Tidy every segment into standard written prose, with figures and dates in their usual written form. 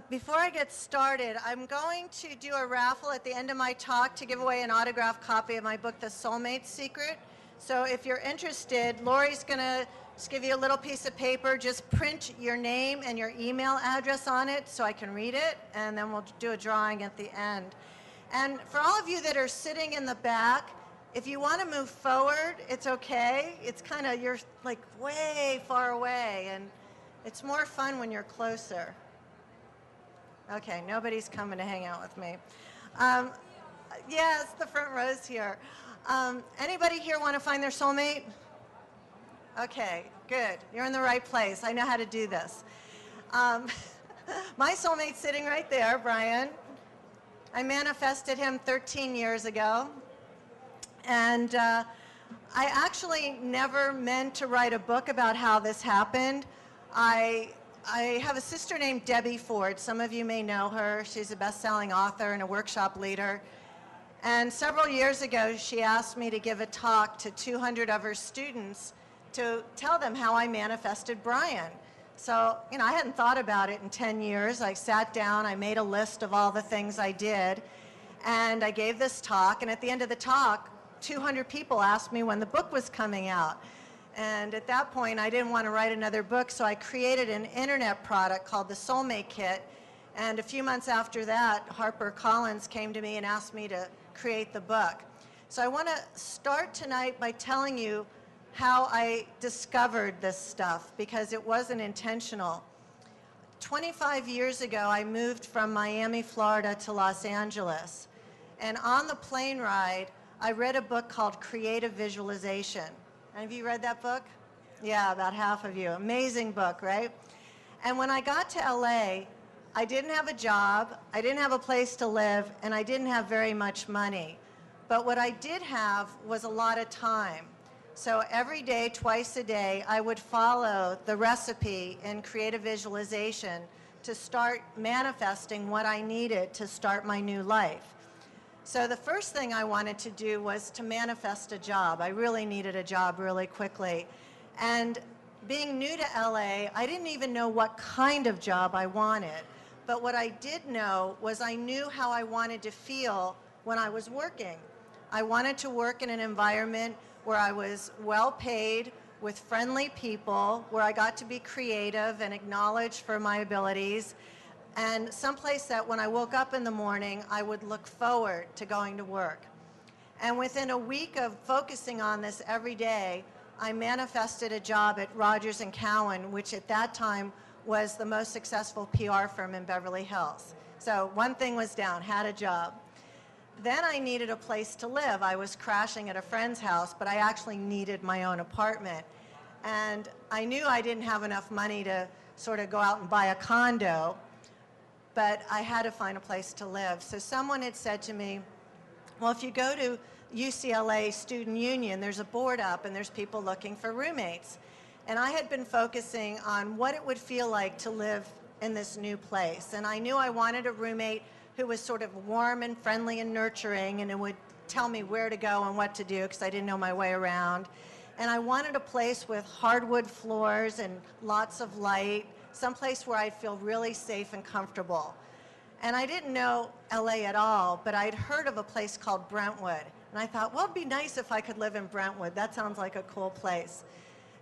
Before I get started, I'm going to do a raffle at the end of my talk to give away an autographed copy of my book, The Soulmate Secret. So if you're interested, Lori's going to just give you a little piece of paper. Just print your name and your email address on it so I can read it, and then we'll do a drawing at the end. And for all of you that are sitting in the back, if you want to move forward, it's okay. It's kind of, you're like way far away, and it's more fun when you're closer. Okay, nobody's coming to hang out with me. Yes, the front row's here. Anybody here want to find their soulmate? Okay, good. You're in the right place. I know how to do this. My soulmate's sitting right there, Brian. I manifested him 13 years ago. And I actually never meant to write a book about how this happened. I have a sister named Debbie Ford. Some of you may know her. She's a best-selling author and a workshop leader. And several years ago, she asked me to give a talk to 200 of her students to tell them how I manifested Brian. So, I hadn't thought about it in 10 years. I sat down, I made a list of all the things I did, and I gave this talk. And at the end of the talk, 200 people asked me when the book was coming out. And at that point, I didn't want to write another book, so I created an internet product called the Soulmate Kit. And a few months after that, HarperCollins came to me and asked me to create the book. So I want to start tonight by telling you how I discovered this stuff, because it wasn't intentional. 25 years ago, I moved from Miami, Florida to Los Angeles. And on the plane ride, I read a book called Creative Visualization. Have you read that book? Yeah, about half of you. Amazing book, right? And when I got to LA, I didn't have a job, I didn't have a place to live, and I didn't have very much money. But what I did have was a lot of time. So every day, twice a day, I would follow the recipe in Creative Visualization to start manifesting what I needed to start my new life. So the first thing I wanted to do was to manifest a job. I really needed a job really quickly. And being new to LA, I didn't even know what kind of job I wanted. But what I did know was I knew how I wanted to feel when I was working. I wanted to work in an environment where I was well paid, with friendly people, where I got to be creative and acknowledged for my abilities, and someplace that when I woke up in the morning, I would look forward to going to work. And within a week of focusing on this every day, I manifested a job at Rogers & Cowan, which at that time was the most successful PR firm in Beverly Hills. So one thing was down, had a job. Then I needed a place to live. I was crashing at a friend's house, but I actually needed my own apartment. And I knew I didn't have enough money to sort of go out and buy a condo, but I had to find a place to live. So someone had said to me, well, if you go to UCLA Student Union, there's a board up and there's people looking for roommates. And I had been focusing on what it would feel like to live in this new place. And I knew I wanted a roommate who was sort of warm and friendly and nurturing, and it would tell me where to go and what to do because I didn't know my way around. And I wanted a place with hardwood floors and lots of light, someplace where I'd feel really safe and comfortable. And I didn't know LA at all, but I'd heard of a place called Brentwood. And I thought, well, it'd be nice if I could live in Brentwood. That sounds like a cool place.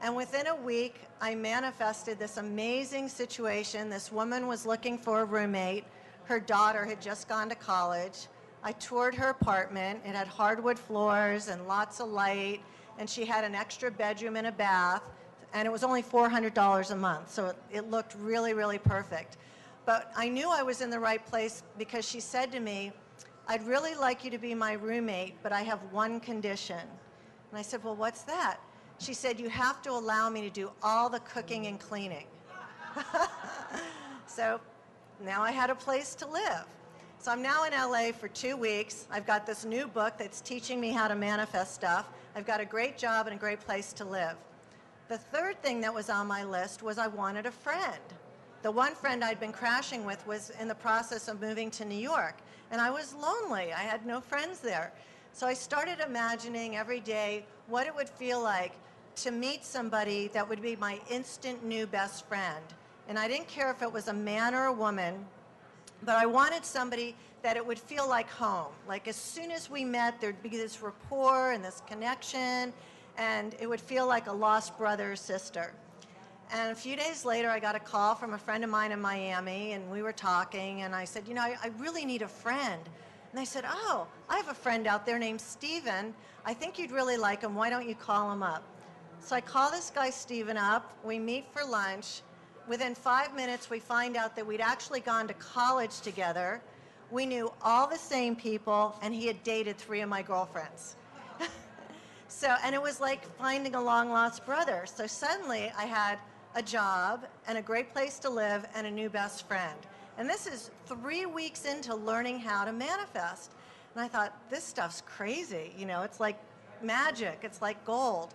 And within a week, I manifested this amazing situation. This woman was looking for a roommate. Her daughter had just gone to college. I toured her apartment. It had hardwood floors and lots of light, and she had an extra bedroom and a bath. And it was only $400 a month, so it looked really, really perfect. But I knew I was in the right place because she said to me, I'd really like you to be my roommate, but I have one condition. And I said, well, what's that? She said, you have to allow me to do all the cooking and cleaning. So now I had a place to live. So I'm now in LA for 2 weeks. I've got this new book that's teaching me how to manifest stuff. I've got a great job and a great place to live. The third thing that was on my list was I wanted a friend. The one friend I'd been crashing with was in the process of moving to New York, and I was lonely. I had no friends there. So I started imagining every day what it would feel like to meet somebody that would be my instant new best friend. And I didn't care if it was a man or a woman, but I wanted somebody that it would feel like home. Like as soon as we met, there'd be this rapport and this connection, and it would feel like a lost brother or sister. And a few days later, I got a call from a friend of mine in Miami, and we were talking, and I said, you know, I really need a friend. And they said, oh, I have a friend out there named Steven. I think you'd really like him. Why don't you call him up? So I call this guy Steven up. We meet for lunch. Within 5 minutes, we find out that we'd actually gone to college together. We knew all the same people, and he had dated 3 of my girlfriends. So, and it was like finding a long-lost brother. So suddenly, I had a job and a great place to live and a new best friend. And this is 3 weeks into learning how to manifest. And I thought, this stuff's crazy. You know, it's like magic. It's like gold.